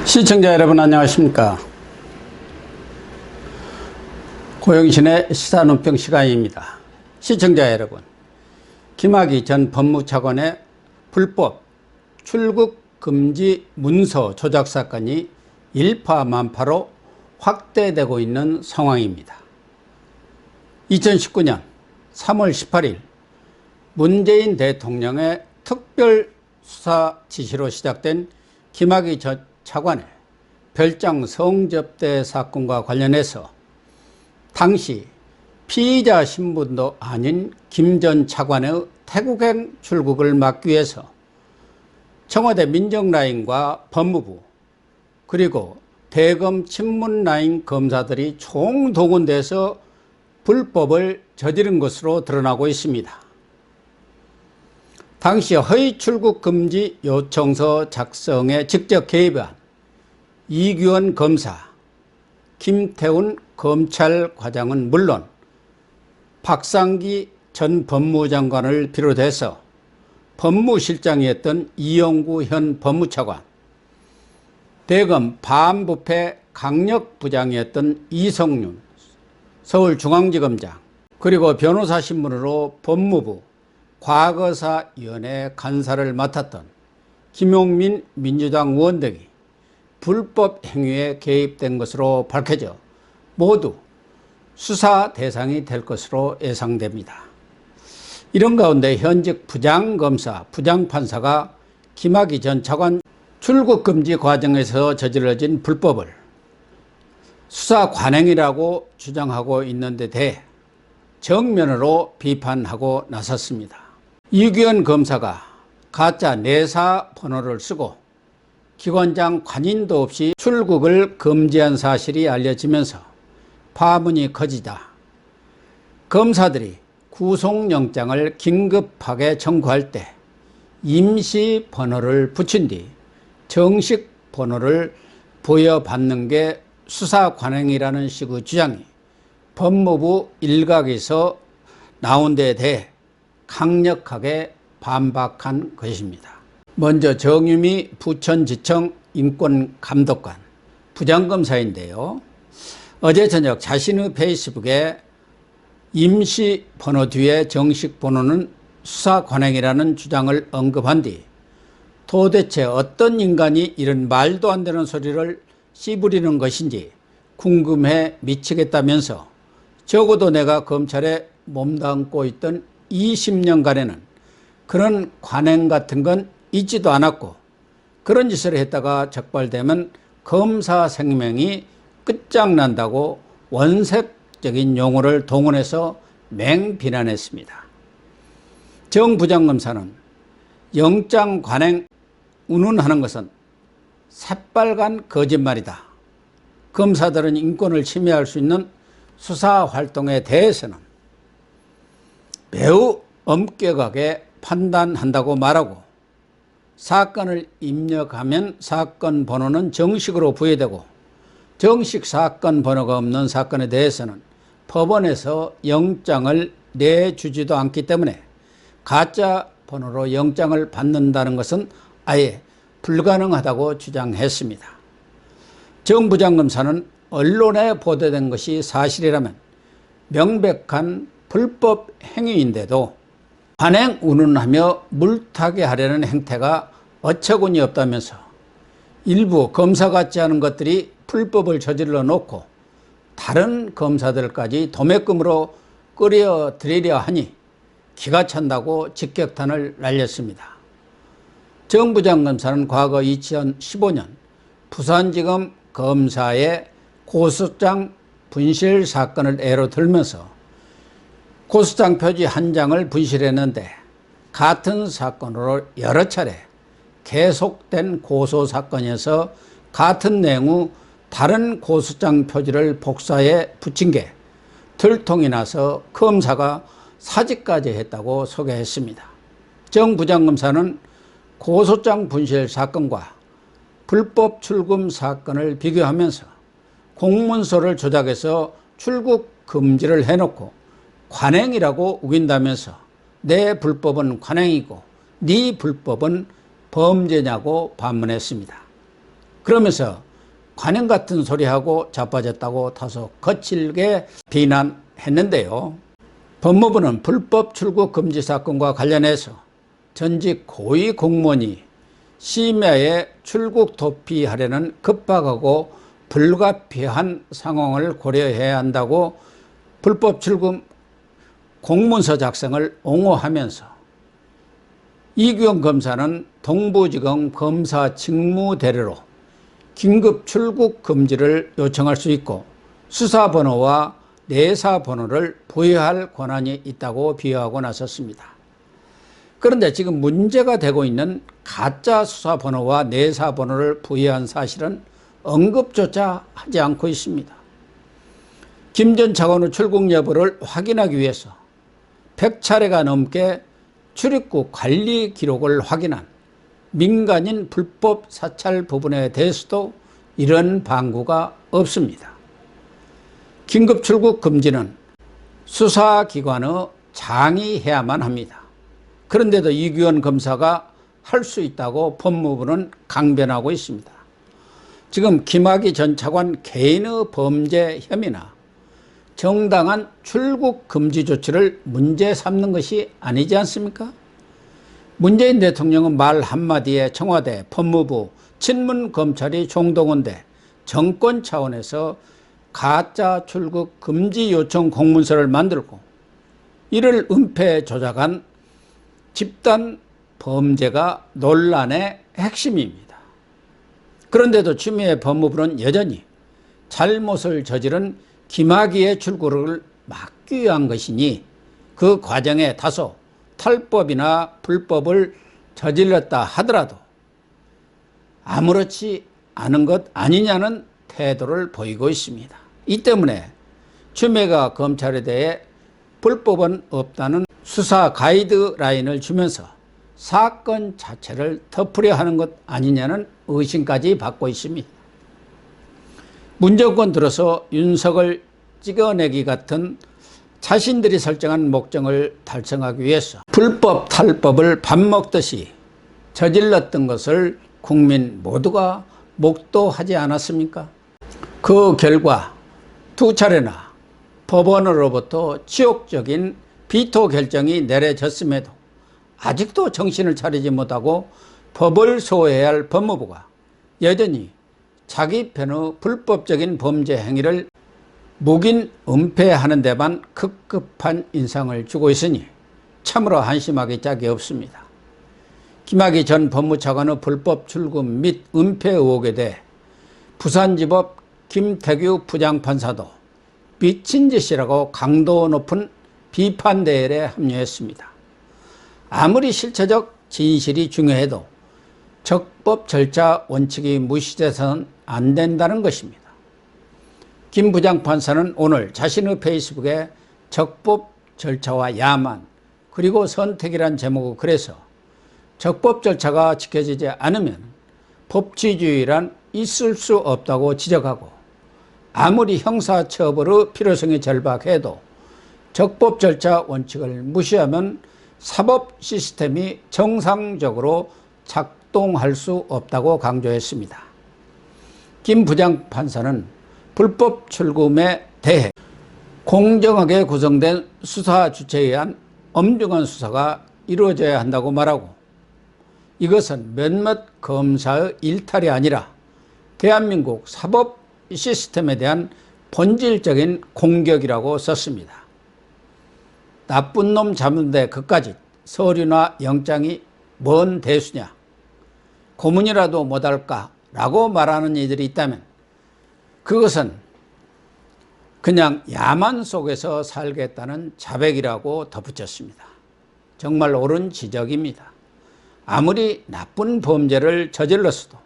시청자 여러분 안녕하십니까. 고영신의 시사논평 시간입니다. 시청자 여러분, 김학의 전 법무차관의 불법 출국 금지 문서 조작 사건이 일파만파로 확대되고 있는 상황입니다. 2019년 3월 18일 문재인 대통령의 특별수사 지시로 시작된 김학의 전 차관의 별장 성접대 사건과 관련해서 당시 피의자 신분도 아닌 김 전 차관의 태국행 출국을 막기 위해서 청와대 민정라인과 법무부 그리고 대검 친문라인 검사들이 총동원돼서 불법을 저지른 것으로 드러나고 있습니다. 당시 허위 출국 금지 요청서 작성에 직접 개입한 이규원 검사, 김태훈 검찰과장은 물론 박상기 전 법무장관을 비롯해서 법무실장이었던 이용구 현 법무차관, 대검 반부패 강력부장이었던 이성윤 서울중앙지검장, 그리고 변호사 신분으로 법무부 과거사위원회 간사를 맡았던 김용민 민주당 의원 등이 불법 행위에 개입된 것으로 밝혀져 모두 수사 대상이 될 것으로 예상됩니다. 이런 가운데 현직 부장검사, 부장판사가 김학의 전 차관 출국금지 과정에서 저질러진 불법을 수사 관행이라고 주장하고 있는데 대해 정면으로 비판하고 나섰습니다. 이규원 검사가 가짜 내사 번호를 쓰고 기관장 관인도 없이 출국을 금지한 사실이 알려지면서 파문이 커지자 검사들이 구속영장을 긴급하게 청구할 때 임시 번호를 붙인 뒤 정식 번호를 부여받는 게 수사 관행이라는 식의 주장이 법무부 일각에서 나온 데에 대해 강력하게 반박한 것입니다. 먼저 정유미 부천지청 인권감독관 부장검사인데요. 어제 저녁 자신의 페이스북에 임시 번호 뒤에 정식 번호는 수사 관행이라는 주장을 언급한 뒤 도대체 어떤 인간이 이런 말도 안 되는 소리를 씨부리는 것인지 궁금해 미치겠다면서 적어도 내가 검찰에 몸담고 있던 20년간에는 그런 관행 같은 건 있지도 않았고 그런 짓을 했다가 적발되면 검사 생명이 끝장난다고 원색적인 용어를 동원해서 맹비난했습니다. 정 부장검사는 영장 관행 운운하는 것은 새빨간 거짓말이다. 검사들은 인권을 침해할 수 있는 수사 활동에 대해서는 매우 엄격하게 판단한다고 말하고 사건을 입력하면 사건 번호는 정식으로 부여되고 정식 사건 번호가 없는 사건에 대해서는 법원에서 영장을 내주지도 않기 때문에 가짜 번호로 영장을 받는다는 것은 아예 불가능하다고 주장했습니다. 정 부장검사는 언론에 보도된 것이 사실이라면 명백한 불법 행위인데도 관행 운운하며 물타기 하려는 행태가 어처구니 없다면서 일부 검사 같지 않은 것들이 불법을 저질러 놓고 다른 검사들까지 도매금으로 끌어들이려 하니 기가 찬다고 직격탄을 날렸습니다. 정 부장검사는 과거 2015년 부산지검 검사의 고소장 분실 사건을 예로 들면서 고소장 표지 한 장을 분실했는데 같은 사건으로 여러 차례 계속된 고소 사건에서 같은 내용의 다른 고소장 표지를 복사해 붙인 게 들통이 나서 검사가 사직까지 했다고 소개했습니다. 정 부장검사는 고소장 분실 사건과 불법 출금 사건을 비교하면서 공문서를 조작해서 출국 금지를 해놓고 관행이라고 우긴다면서 내 불법은 관행이고 네 불법은 범죄냐고 반문했습니다. 그러면서 관행 같은 소리하고 자빠졌다고 다소 거칠게 비난했는데요. 법무부는 불법 출국 금지 사건과 관련해서 전직 고위 공무원이 심야에 출국 도피하려는 급박하고 불가피한 상황을 고려해야 한다고 불법 출국 공문서 작성을 옹호하면서 이규영 검사는 동부지검 검사 직무대리로 긴급 출국 금지를 요청할 수 있고 수사번호와 내사번호를 부여할 권한이 있다고 비유하고 나섰습니다. 그런데 지금 문제가 되고 있는 가짜 수사번호와 내사번호를 부여한 사실은 언급조차 하지 않고 있습니다. 김 전 차관의 출국 여부를 확인하기 위해서 100차례가 넘게 출입국 관리 기록을 확인한 민간인 불법 사찰 부분에 대해서도 이런 방구가 없습니다. 긴급 출국 금지는 수사기관의 장이 해야만 합니다. 그런데도 이규현 검사가 할 수 있다고 법무부는 강변하고 있습니다. 지금 김학의 전 차관 개인의 범죄 혐의나 정당한 출국 금지 조치를 문제 삼는 것이 아니지 않습니까? 문재인 대통령은 말 한마디에 청와대, 법무부, 친문검찰이 총동원돼 정권 차원에서 가짜 출국 금지 요청 공문서를 만들고 이를 은폐 조작한 집단 범죄가 논란의 핵심입니다. 그런데도 추미애 법무부는 여전히 잘못을 저지른 김학의의 출국을 막기 위한 것이니 그 과정에 다소 탈법이나 불법을 저질렀다 하더라도 아무렇지 않은 것 아니냐는 태도를 보이고 있습니다. 이 때문에 추미애가 검찰에 대해 불법은 없다는 수사 가이드라인을 주면서 사건 자체를 덮으려 하는 것 아니냐는 의심까지 받고 있습니다. 문정권 들어서 윤석을 찍어내기 같은 자신들이 설정한 목적을 달성하기 위해서 불법 탈법을 밥 먹듯이 저질렀던 것을 국민 모두가 목도하지 않았습니까? 그 결과 두 차례나 법원으로부터 지옥적인 비토 결정이 내려졌음에도 아직도 정신을 차리지 못하고 법을 소화해야 할 법무부가 여전히 자기 편의 불법적인 범죄 행위를 묵인 은폐하는 데만 급급한 인상을 주고 있으니 참으로 한심하기 짝이 없습니다. 김학의 전 법무차관의 불법 출국 및 은폐 의혹에 대해 부산지법 김태규 부장판사도 미친 짓이라고 강도 높은 비판 대열에 합류했습니다. 아무리 실체적 진실이 중요해도 적법 절차 원칙이 무시돼서는 안 된다는 것입니다. 김 부장판사는 오늘 자신의 페이스북에 적법 절차와 야만 그리고 선택이란 제목을 그래서 적법 절차가 지켜지지 않으면 법치주의란 있을 수 없다고 지적하고 아무리 형사처벌의 필요성이 절박해도 적법 절차 원칙을 무시하면 사법 시스템이 정상적으로 작동할 수 없다고 강조했습니다. 김 부장판사는 불법 출금에 대해 공정하게 구성된 수사 주체에 의한 엄중한 수사가 이루어져야 한다고 말하고 이것은 몇몇 검사의 일탈이 아니라 대한민국 사법 시스템에 대한 본질적인 공격이라고 썼습니다. 나쁜 놈 잡는데 그까짓 서류나 영장이 뭔 대수냐, 고문이라도 못할까 라고 말하는 이들이 있다면 그것은 그냥 야만 속에서 살겠다는 자백이라고 덧붙였습니다. 정말 옳은 지적입니다. 아무리 나쁜 범죄를 저질렀어도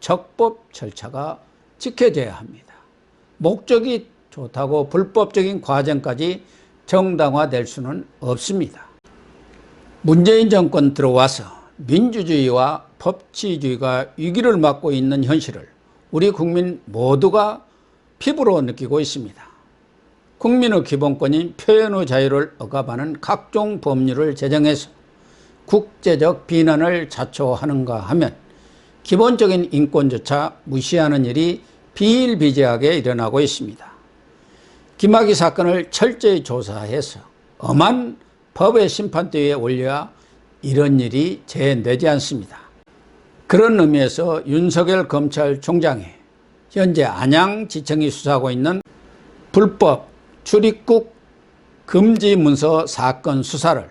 적법 절차가 지켜져야 합니다. 목적이 좋다고 불법적인 과정까지 정당화될 수는 없습니다. 문재인 정권 들어와서 민주주의와 법치주의가 위기를 맞고 있는 현실을 우리 국민 모두가 피부로 느끼고 있습니다. 국민의 기본권인 표현의 자유를 억압하는 각종 법률을 제정해서 국제적 비난을 자초하는가 하면 기본적인 인권조차 무시하는 일이 비일비재하게 일어나고 있습니다. 김학의 사건을 철저히 조사해서 엄한 법의 심판대에 올려야 이런 일이 재현되지 않습니다. 그런 의미에서 윤석열 검찰총장이 현재 안양지청이 수사하고 있는 불법 출입국 금지 문서 사건 수사를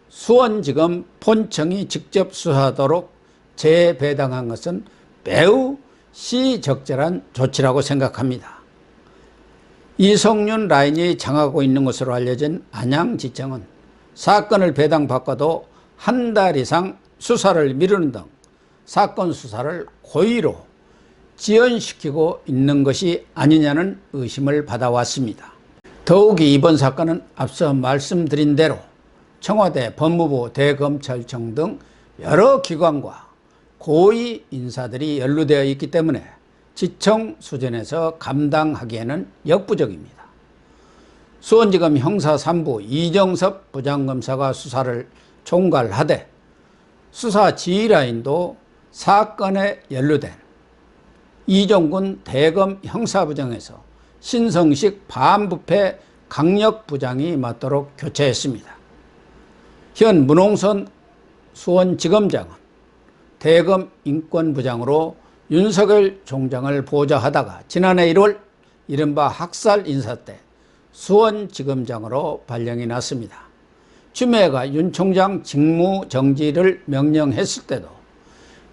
수원지검 본청이 직접 수사하도록 재배당한 것은 매우 시적절한 조치라고 생각합니다. 이성윤 라인이 장악하고 있는 것으로 알려진 안양지청은 사건을 배당받고도 한 달 이상 수사를 미루는 등 사건 수사를 고의로 지연시키고 있는 것이 아니냐는 의심을 받아왔습니다. 더욱이 이번 사건은 앞서 말씀드린 대로 청와대, 법무부, 대검찰청 등 여러 기관과 고위 인사들이 연루되어 있기 때문에 지청 수준에서 감당하기에는 역부족입니다. 수원지검 형사 3부 이정섭 부장검사가 수사를 총괄하되 수사 지휘라인도 사건에 연루된 이종군 대검 형사부장에서 신성식 반부패 강력부장이 맡도록 교체했습니다. 현 문홍선 수원지검장은 대검 인권부장으로 윤석열 총장을 보좌하다가 지난해 1월 이른바 학살 인사 때 수원지검장으로 발령이 났습니다. 추미애가 윤 총장 직무 정지를 명령했을 때도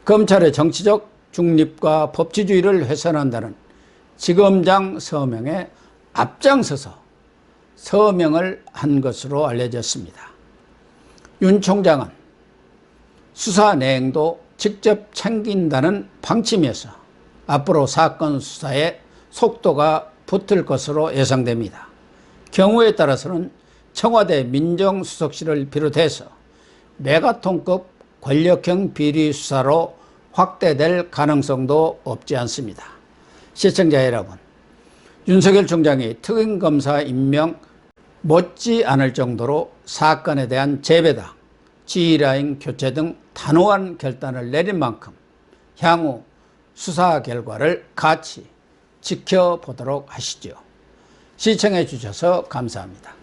검찰의 정치적 중립과 법치주의를 훼손한다는 지검장 서명에 앞장서서 서명을 한 것으로 알려졌습니다. 윤 총장은 수사 내용도 직접 챙긴다는 방침에서 앞으로 사건 수사에 속도가 붙을 것으로 예상됩니다. 경우에 따라서는 청와대 민정수석실을 비롯해서 메가톤급 권력형 비리 수사로 확대될 가능성도 없지 않습니다. 시청자 여러분, 윤석열 총장이 특임검사 임명 못지 않을 정도로 사건에 대한 재배당, 지휘라인 교체 등 단호한 결단을 내린 만큼 향후 수사 결과를 같이 지켜보도록 하시죠. 시청해 주셔서 감사합니다.